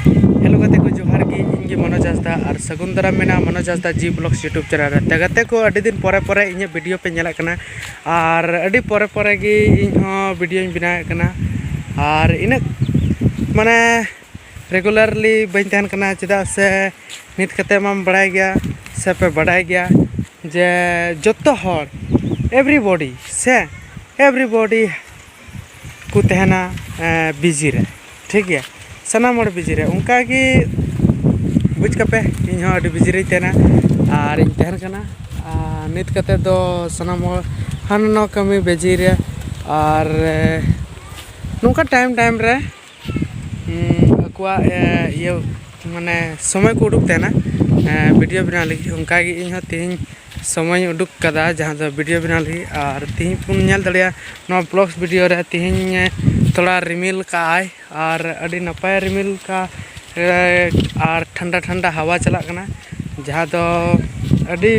Hello गते को जोहार गी इंगे मनोज हांसदा और सगुन दाराम मेना मनोज हांसदा जी ब्लॉग्स यूट्यूब चैनल रे गते को अडी दिन परे परे इᱧ वीडियो पे नेला कना और अडी परे परे गी इन हो वीडियो बनाए कना और इन माने रेगुलरली बन तहन कना चेदा से नित कते माम बड़ाय गया से पे बड़ाय गया जे जत्तो हर एवरीबॉडी से एवरीबॉडी को तहना बिजी रे ठीक है सनाम बिजी रे उनका कि बुझ कपे इन हो बिजी रे तेना और इन तहन कना नित कते दो सनाम हानो कमी बिजी रे और नुका टाइम टाइम रे अकुआ ये माने समय को उडुक तेना वीडियो बना लगी उनका कि इन हो तीन समय उडुक कदा जहाँ दो वीडियो बना लगी और तीन पुन नेल दड़िया नो ब्लॉग्स वीडियो रे तीन थोड़ा रिमिल का आय और अड़ी नपाय रिमिल का और ठंडा ठंडा हवा चला कना जहाँ दो अड़ी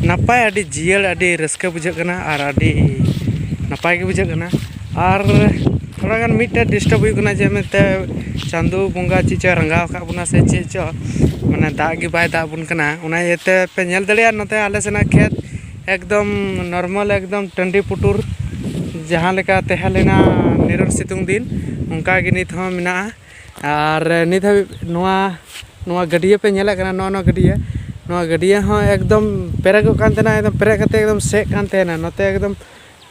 नपाय अड़ी जियल अड़ी रस्का बुझे कना और अड़ी नपाय के बुझे कना और थोड़ा गान मिटे डिस्टर्ब हुई कना जे मेते चांदू बंगा चीज रंगाव का बुना से चीज माने दागी बाय दा बुन कना उना येते पे नेल दड़िया नते आले सेना खेत एकदम नॉर्मल एकदम टंडी पुटुर जहाँ लेका तहे लेना निरन सितुंग दिन उनका कि नित हो मिना और नित नोआ गडिया पे नेला कना नोआ गडिया हो एकदम पेरेगो कान तेना एकदम पेरे कते एकदम सेक कान तेना नते एकदम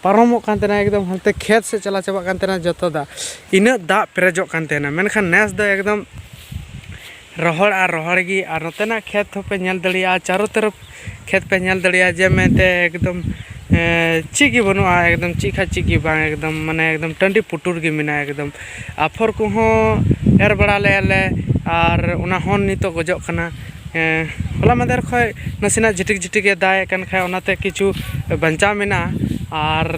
पारमो कान तेना एकदम हनते खेत से चला चबा कान तेना जतो दा इना दा पेरेजो कान तेना मेनखान नेस द एकदम रोहड़ और रोहड़ गी और नतेना खेत हो पे नेल दड़िया चारों तरफ खेत पे नेल दड़िया जे मेते एकदम चिगी बनुआ एकदम चिखा चिगी बांग एकदम माने एकदम टंडी पुटुर गी मिना एकदम आफर को हो एर बड़ा ले और उना होन नितो गजो कना होला मदर खय नसिना झिटिक झिटिक दाय कन खाय ओनाते किछु बंचा मिना और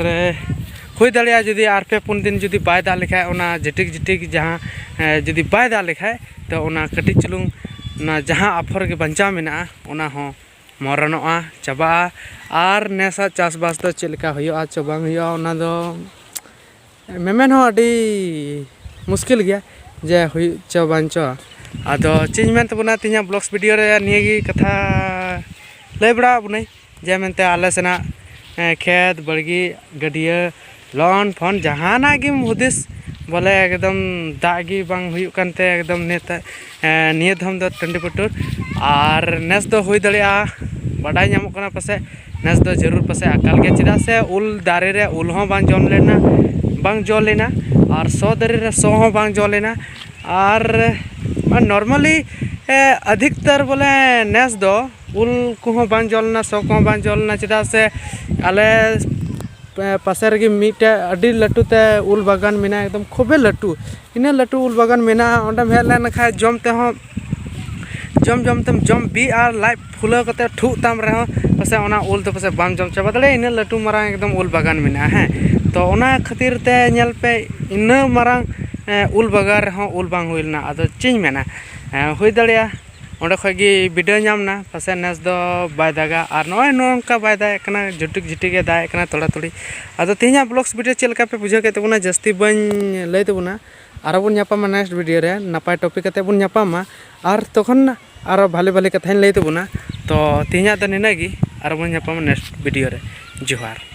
हुई दड़िया जुदी आर पे पुन दिन जुदी बाय दा लेखाय ओना झिटिक झिटिक जहाँ जुदी बाय दा लेखाय तो ओना कटी चुलुंग ना जहाँ आफर के बंचा मिना ओना हो मरणोआ चाबा और नेसा चासबास तो चेलका हुआ चबांग हुआ ओना दो मेमेन हो अडी मुश्किल गया जे हुई चबांचो आदो चीज में तबना तिना ब्लॉग्स वीडियो रे नियगी कथा लय बड़ा बुनै जे मेनते आले सेना खेत बड़गी गडिया लॉन फोन जहाना गिम हुदिस बोले एकदम दागी बांग हुई कानते एकदम नेता निय धम दो टंडी पुटुर और नेस दो हुई दड़िया बड़ाई नामो कना पासे नेस दो जरूर पासे अकाल के चिदा से उल दारे रे उल हो बांग जम लेना बांग जो लेना और सो दारे रे सो हो बांग जो लेना और नॉर्मली अधिकतर बोले नेस दो उल को बांग जो लेना सो को बांग जो लेना चिदा से आले पासे रे मिटे अडी लटुते उल बागान मेना एकदम खूबे लटू इना लटू उल बागान मेना ओंडम हेल लेना खा जमते हो जम तम जम बी और लाइफ फुला कते ठु ताम रे हो पासे ओना उल तो पासे बाम जम चाबा दले इना लटू मारांग एकदम उल बागान मेना है तो ओना खातिर ते नेल पे इना मारांग उल बागान रे हो उल बांग हुइलना आदो चिज मेना हुई दड़िया ओंडे खगी वीडियो नामना पासे नेस दो बाय दागा और नय नोंका बाय दाय कना झुटिक झिटिक दाय कना थोड़ा थोड़ी आदो तिना ब्लॉग्स वीडियो चेलका पे बुझे के तबना जस्ती बन लय तबना आरो बन न्यापामा नेक्स्ट वीडियो रे नपाय टॉपिक कते बन न्यापामा और तखन आरो भाले भाले कथाइन लय तबना तो तिना द निनागी आरो बन न्यापामा नेक्स्ट वीडियो रे जोहार।